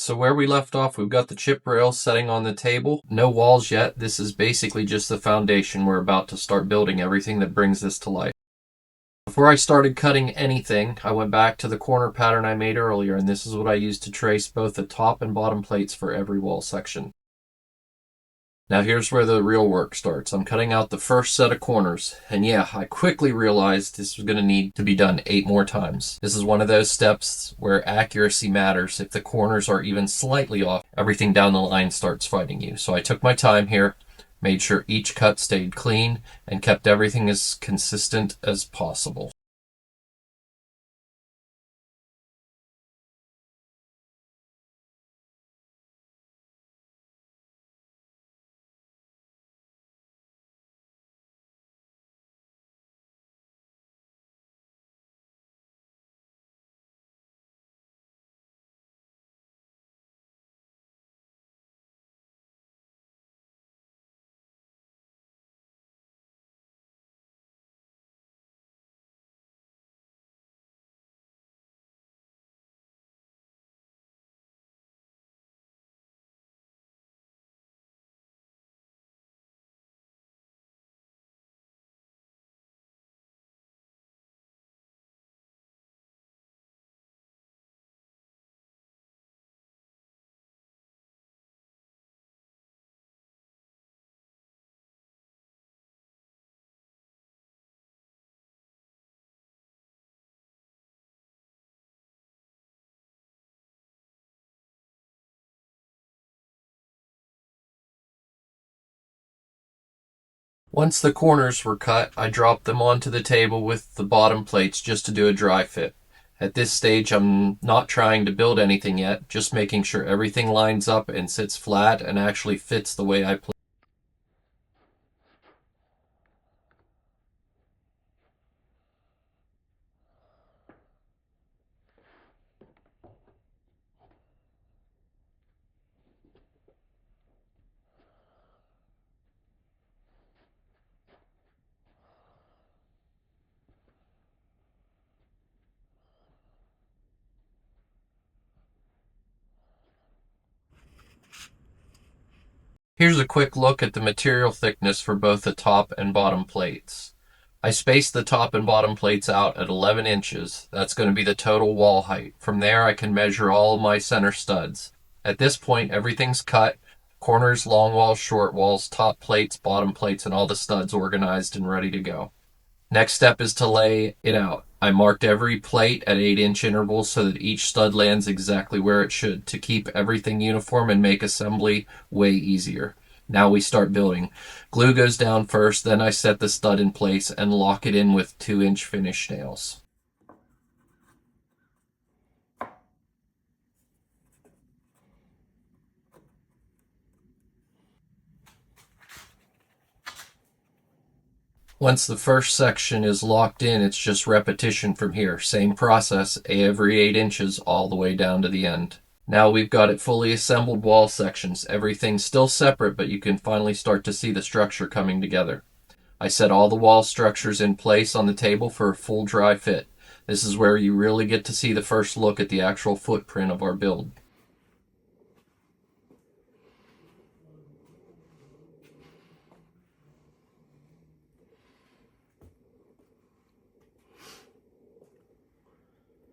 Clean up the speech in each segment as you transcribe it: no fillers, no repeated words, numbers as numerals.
So where we left off, we've got the chip rails setting on the table. No walls yet. This is basically just the foundation. We're about to start building everything that brings this to life. Before I started cutting anything, I went back to the corner pattern I made earlier, and this is what I used to trace both the top and bottom plates for every wall section. Now here's where the real work starts. I'm cutting out the first set of corners, and yeah, I quickly realized this was going to need to be done 8 more times. This is one of those steps where accuracy matters. If the corners are even slightly off, everything down the line starts fighting you. So I took my time here, made sure each cut stayed clean, and kept everything as consistent as possible. Once the corners were cut, I dropped them onto the table with the bottom plates just to do a dry fit. At this stage, I'm not trying to build anything yet, just making sure everything lines up and sits flat and actually fits the way I planned. Here's a quick look at the material thickness for both the top and bottom plates. I spaced the top and bottom plates out at 11 inches. That's going to be the total wall height. From there, I can measure all of my center studs. At this point, everything's cut. Corners, long walls, short walls, top plates, bottom plates, and all the studs organized and ready to go. Next step is to lay it out. I marked every plate at 8-inch intervals so that each stud lands exactly where it should to keep everything uniform and make assembly way easier. Now we start building. Glue goes down first, then I set the stud in place and lock it in with 2-inch finish nails. Once the first section is locked in, it's just repetition from here. Same process, every 8 inches all the way down to the end. Now we've got it fully assembled wall sections. Everything's still separate, but you can finally start to see the structure coming together. I set all the wall structures in place on the table for a full dry fit. This is where you really get to see the first look at the actual footprint of our build.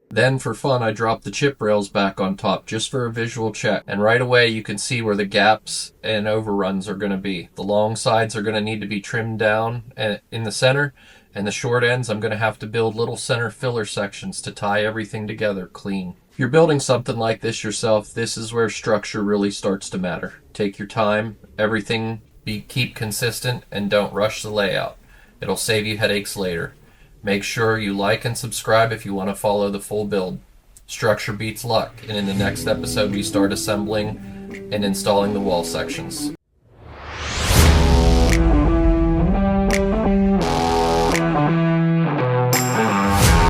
Then for fun, I dropped the chip rails back on top just for a visual check. And right away you can see where the gaps and overruns are going to be. The long sides are going to need to be trimmed down in the center, and the short ends I'm going to have to build little center filler sections to tie everything together clean. If you're building something like this yourself, this is where structure really starts to matter. Take your time, keep consistent, and don't rush the layout. It'll save you headaches later. Make sure you like and subscribe if you want to follow the full build. Structure beats luck, and in the next episode we start assembling and installing the wall sections.